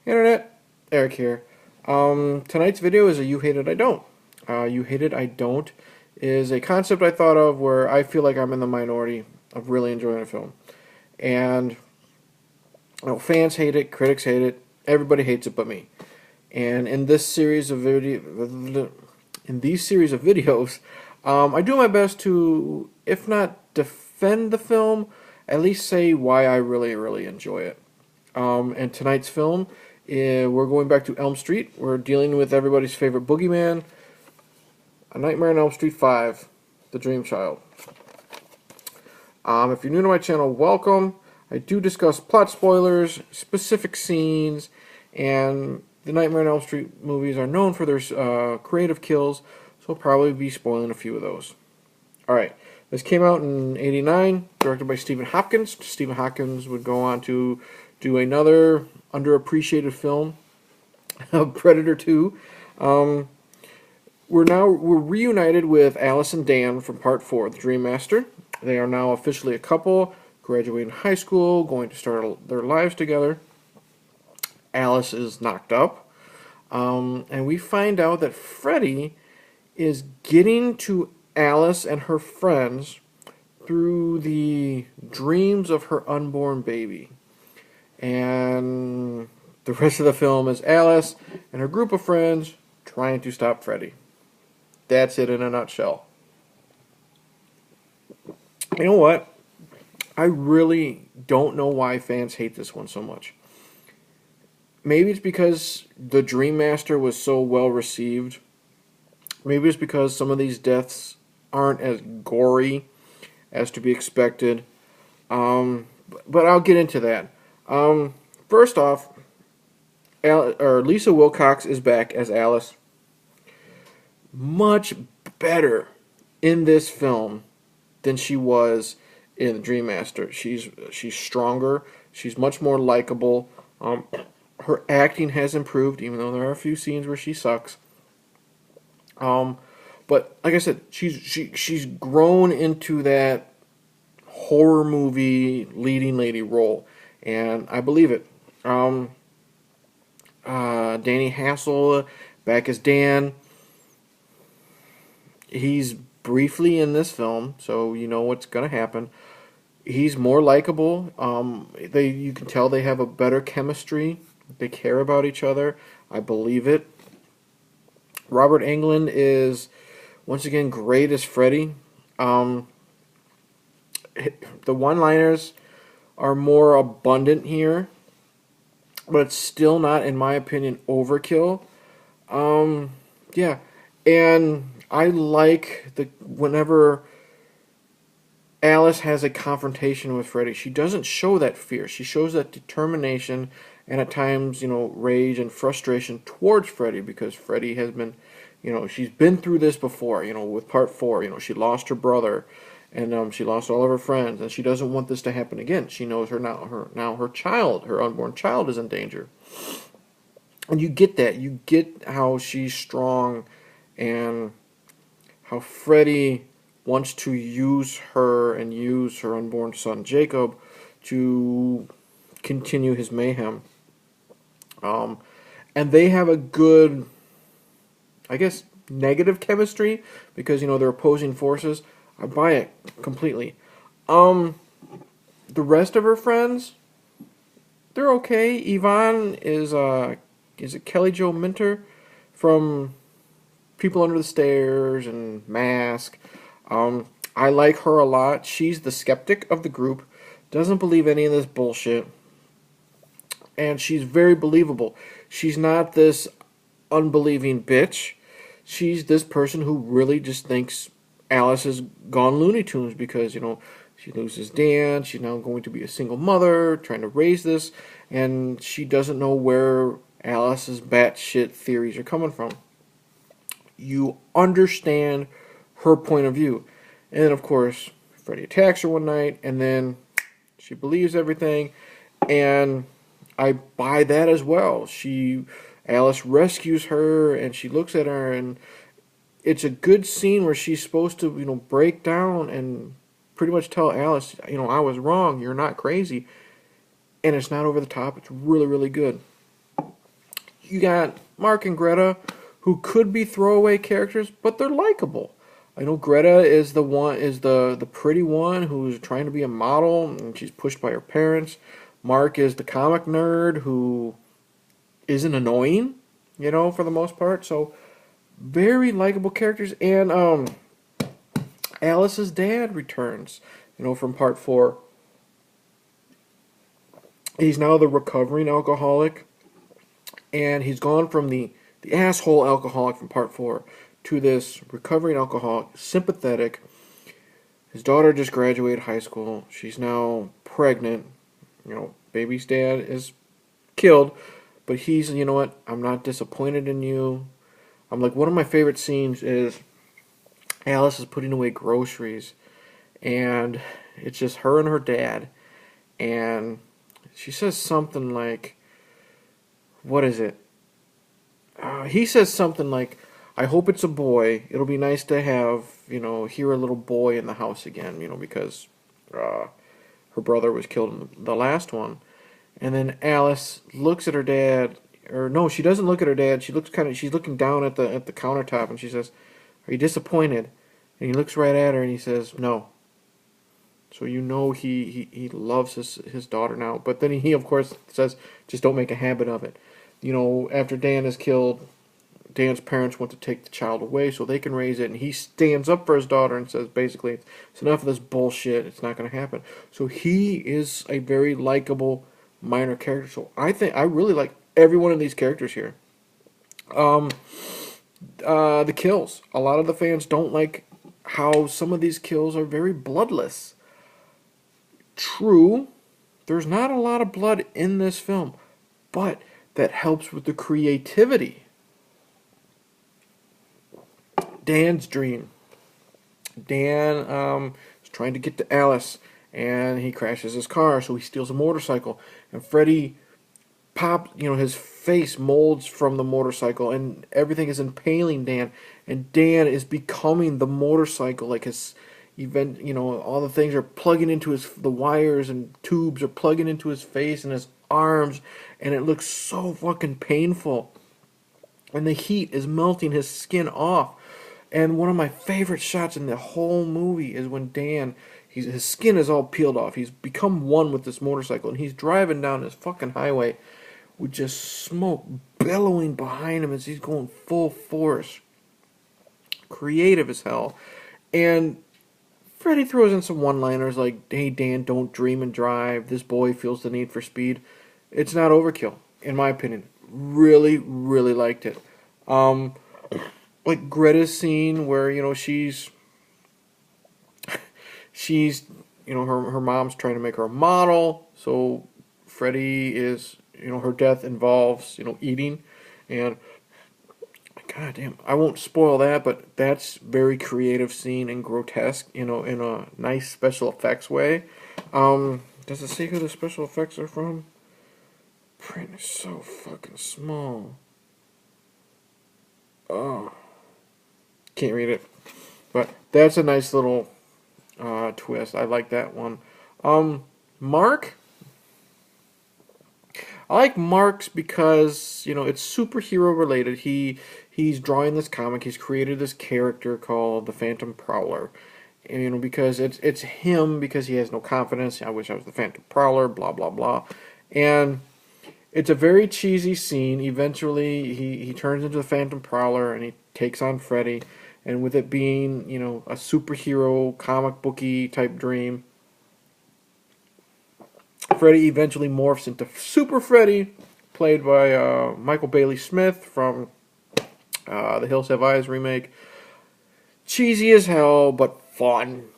Internet, Eric here. Tonight's video is a You Hate It, I Don't. You Hate It, I Don't is a concept I thought of where I feel like I'm in the minority of really enjoying a film. And fans hate it, critics hate it, everybody hates it but me. And in this series of videos, I do my best to, if not defend the film, at least say why I really, really enjoy it. And tonight's film, we're going back to Elm Street. We're dealing with everybody's favorite boogeyman, A Nightmare on Elm Street 5, The Dream Child. If you're new to my channel, welcome. I do discuss plot spoilers, specific scenes, and the Nightmare on Elm Street movies are known for their creative kills, so I'll probably be spoiling a few of those. Alright, this came out in '89, directed by Stephen Hopkins. Stephen Hopkins would go on to do another underappreciated film, Predator 2. We're reunited with Alice and Dan from Part 4, The Dream Master. They are now officially a couple, graduating high school, going to start their lives together. Alice is knocked up, and we find out that Freddy is getting to Alice and her friends through the dreams of her unborn baby. And the rest of the film is Alice and her group of friends trying to stop Freddy. That's it in a nutshell. You know what? I really don't know why fans hate this one so much. Maybe it's because The Dream Master was so well received. Maybe it's because some of these deaths aren't as gory as to be expected. But I'll get into that. First off, Lisa Wilcox is back as Alice. Much better in this film than she was in The Dream Master. She's stronger. She's much more likable. Her acting has improved, even though there are a few scenes where she sucks. But like I said, she's grown into that horror movie leading lady role, and I believe it. Danny Hassel back as Dan. He's briefly in this film, so you know what's gonna happen. He's more likable. You can tell they have a better chemistry. They care about each other. I believe it. Robert Englund is once again great as Freddy. The one-liners are more abundant here, but it's still not, in my opinion, overkill. Yeah, and I like whenever Alice has a confrontation with Freddy, she doesn't show that fear. She shows that determination and at times, rage and frustration towards Freddy, because Freddy has been, she's been through this before, with Part 4. She lost her brother, and she lost all of her friends, and she doesn't want this to happen again. She knows her child, her unborn child, is in danger. And you get that. You get how she's strong and how Freddy wants to use her and use her unborn son Jacob to continue his mayhem. And they have a good, I guess, negative chemistry because, they're opposing forces. I buy it completely. The rest of her friends, they're okay. Yvonne is it Kelly Jo Minter from People Under the Stairs and Mask. I like her a lot. She's the skeptic of the group, doesn't believe any of this bullshit, and she's very believable. She's not this unbelieving bitch. She's this person who really just thinks Alice has gone Looney Tunes because, she loses Dan. She's now going to be a single mother, trying to raise this, and she doesn't know where Alice's batshit theories are coming from. You understand her point of view. And then, of course, Freddy attacks her one night, and then she believes everything, and I buy that as well. Alice rescues her, and she looks at her, and it's a good scene where she's supposed to, break down and pretty much tell Alice, I was wrong, you're not crazy. And it's not over the top, it's really, really good. you got Mark and Greta, who could be throwaway characters, but they're likable. I know Greta is the pretty one who's trying to be a model, and she's pushed by her parents. Mark is the comic nerd who isn't annoying, for the most part. So very likable characters. And Alice's dad returns, from part 4. He's now the recovering alcoholic, and he's gone from the asshole alcoholic from part 4 to this recovering alcoholic, sympathetic. His daughter just graduated high school. She's now pregnant. Baby's dad is killed, but he's, you know what, I'm not disappointed in you. I'm like, one of my favorite scenes is Alice is putting away groceries, and it's just her and her dad, and she says something like, what is it? He says something like, I hope it's a boy. It'll be nice to have, hear a little boy in the house again, because her brother was killed in the last one. And then Alice looks at her dad, or no, she doesn't look at her dad. She's looking down at the countertop, and she says, "Are you disappointed?" And he looks right at her, and he says, "No." So he loves his daughter now. But then he of course says, "Just don't make a habit of it." After Dan is killed, Dan's parents want to take the child away so they can raise it, and he stands up for his daughter and says, basically, it's enough of this bullshit. It's not going to happen. So he is a very likable minor character. So I really like every one of these characters here. The kills. A lot of the fans don't like how some of these kills are very bloodless. True, there's not a lot of blood in this film, but that helps with the creativity. Dan's dream. Dan is trying to get to Alice, and he crashes his car, so he steals a motorcycle. And Freddy pops, his face molds from the motorcycle, and everything is impaling Dan. And Dan is becoming the motorcycle, like his event. All the things are plugging into the wires and tubes are plugging into his face and his arms, and it looks so fucking painful. And the heat is melting his skin off. And one of my favorite shots in the whole movie is when Dan, his skin is all peeled off. He's become one with this motorcycle, and he's driving down this fucking highway with just smoke billowing behind him as he's going full force. Creative as hell. And Freddy throws in some one-liners like, "Hey Dan, don't dream and drive. This boy feels the need for speed." It's not overkill, in my opinion. Really, really liked it. Like Greta's scene where she's her mom's trying to make her a model, so Freddy is her death involves eating, and god damn, I won't spoil that, but that's very creative scene and grotesque in a nice special effects way. Does it say who the special effects are from? Print is so fucking small. Oh, can't read it, but that's a nice little twist. I like that one. Mark, I like Mark's because it's superhero related. He's drawing this comic. He's created this character called the Phantom Prowler, and because it's him because he has no confidence. I wish I was the Phantom Prowler. Blah blah blah, and it's a very cheesy scene. Eventually, he turns into the Phantom Prowler, and he takes on Freddy. And with it being, a superhero, comic booky type dream, Freddy eventually morphs into Super Freddy, played by Michael Bailey Smith from the Hills Have Eyes remake. Cheesy as hell, but fun.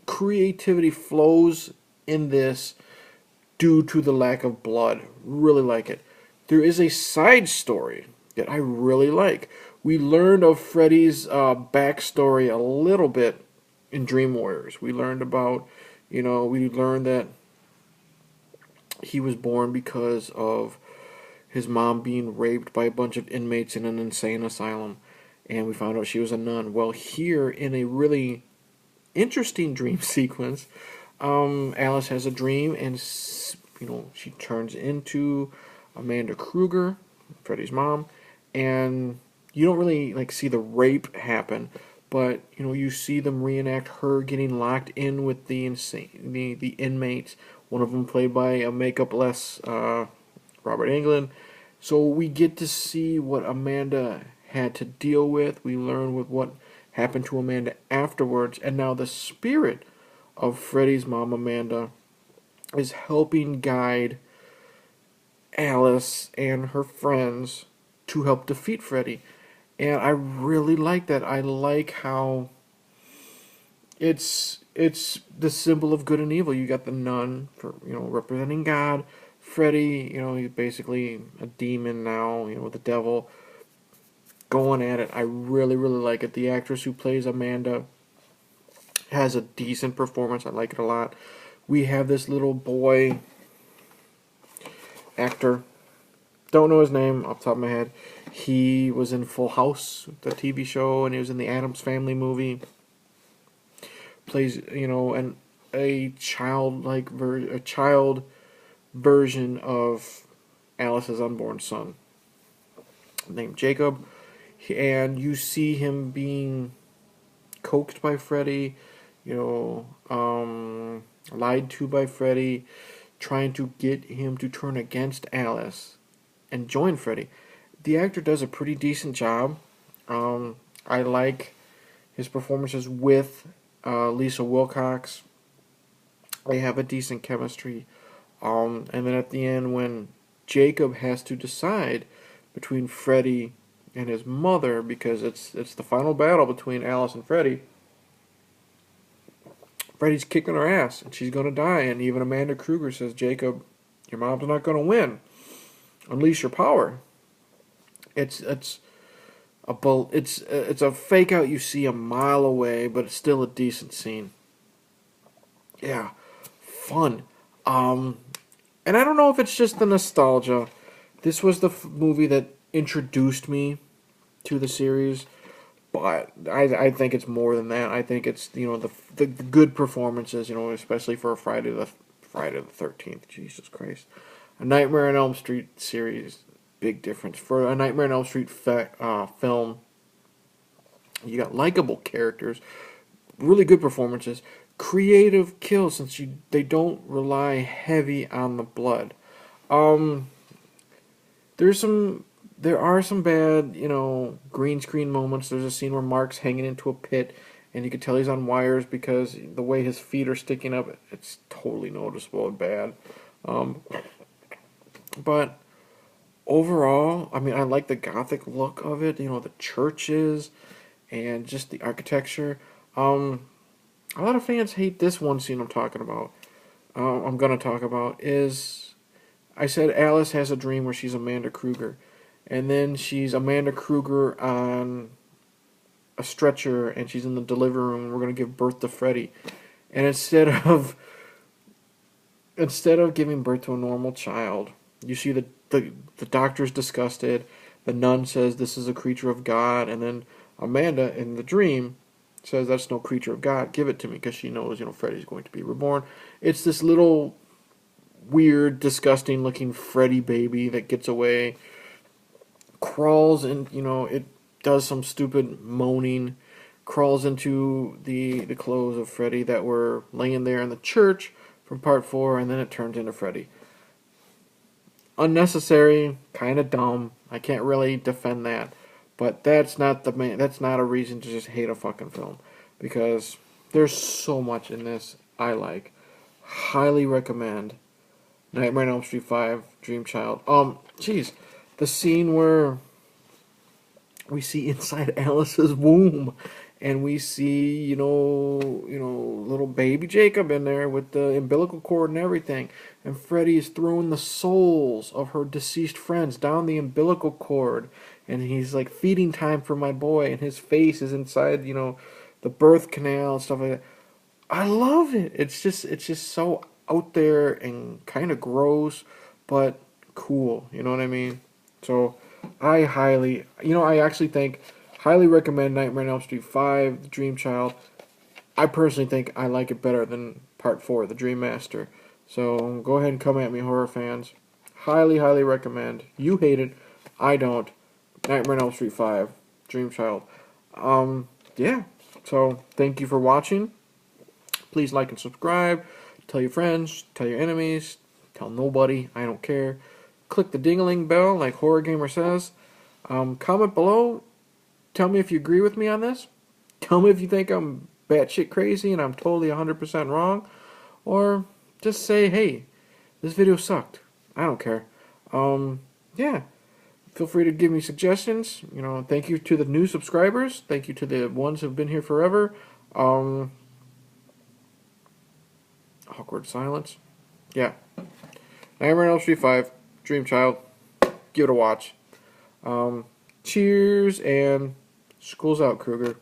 Creativity flows in this due to the lack of blood. Really like it. There is a side story that I really like. We learned of Freddy's backstory a little bit in Dream Warriors. We learned about, we learned that he was born because of his mom being raped by a bunch of inmates in an insane asylum. And we found out she was a nun. Well, here, in a really interesting dream sequence, Alice has a dream, and she turns into Amanda Krueger, Freddy's mom, and you don't really like see the rape happen, but you know you see them reenact her getting locked in with the inmates. One of them played by a makeup-less Robert Englund. So we get to see what Amanda had to deal with. We learn with what happened to Amanda afterwards, and now the spirit of Freddy's mom, Amanda, is helping guide Alice and her friends to help defeat Freddy. And I really like that. I like how it's the symbol of good and evil. You got the nun for representing God. Freddy, he's basically a demon now, with the devil going at it. I really, really like it. The actress who plays Amanda has a decent performance. I like it a lot. We have this little boy actor. Don't know his name off the top of my head. He was in Full House, the TV show, and he was in the Addams Family movie. Plays, a child version of Alice's unborn son, named Jacob, and you see him being coaxed by Freddy, lied to by Freddy, trying to get him to turn against Alice and join Freddy. The actor does a pretty decent job. I like his performances with Lisa Wilcox. They have a decent chemistry. And then at the end, when Jacob has to decide between Freddy and his mother, because it's the final battle between Alice and Freddy, Freddy's kicking her ass, and she's going to die. And even Amanda Krueger says, Jacob, your mom's not going to win. Unleash your power. It's a fake out you see a mile away, but it's still a decent scene. Yeah, fun. And I don't know if it's just the nostalgia. This was the movie that introduced me to the series, but I think it's more than that. I think it's the good performances, especially for a Friday the 13th. Jesus Christ, a Nightmare on Elm Street series. Big difference. For a Nightmare on Elm Street film, you got likable characters, really good performances, creative kills since they don't rely heavy on the blood. There are some bad, green screen moments. There's a scene where Mark's hanging into a pit, and you can tell he's on wires because the way his feet are sticking up, it's totally noticeable and bad. But overall, I mean, I like the gothic look of it, the churches and just the architecture. A lot of fans hate this one scene I'm talking about. I'm going to talk about is, I said Alice has a dream where she's Amanda Krueger. And then she's Amanda Krueger on a stretcher, and she's in the delivery room. We're going to give birth to Freddy. And instead of giving birth to a normal child, you see the doctor's disgusted. The nun says this is a creature of God, and then Amanda in the dream says that's no creature of God. Give it to me, because she knows Freddy's going to be reborn. It's this little weird, disgusting looking Freddy baby that gets away, crawls, and it does some stupid moaning, crawls into the clothes of Freddy that were laying there in the church from part 4, and then it turns into Freddy. Unnecessary, kind of dumb. I can't really defend that, but that's not a reason to just hate a fucking film, because there's so much in this I like. Highly recommend Nightmare on Elm Street 5, Dream Child. The scene where we see inside Alice's womb, and we see little baby Jacob in there with the umbilical cord and everything, and Freddy is throwing the souls of her deceased friends down the umbilical cord, and he's like, feeding time for my boy, and his face is inside the birth canal and stuff like that. I love it. It's just so out there and kind of gross, but cool. You know what I mean? So I actually highly recommend Nightmare on Elm Street 5, The Dream Child. I personally think I like it better than Part 4, The Dream Master. So go ahead and come at me, horror fans. Highly, highly recommend. You hate it. I don't. Nightmare on Elm Street 5. Dream Child. Yeah. So, thank you for watching. Please like and subscribe. Tell your friends. Tell your enemies. Tell nobody. I don't care. Click the ding-a-ling bell like Horror Gamer says. Comment below. Tell me if you agree with me on this. Tell me if you think I'm batshit crazy and I'm totally 100% wrong. Or just say, hey, this video sucked. I don't care. Yeah. Feel free to give me suggestions. You know, thank you to the new subscribers. Thank you to the ones who've been here forever. Awkward silence. Yeah. Nightmare on Elm Street 5. Dream Child. Give it a watch. Cheers and school's out, Krueger.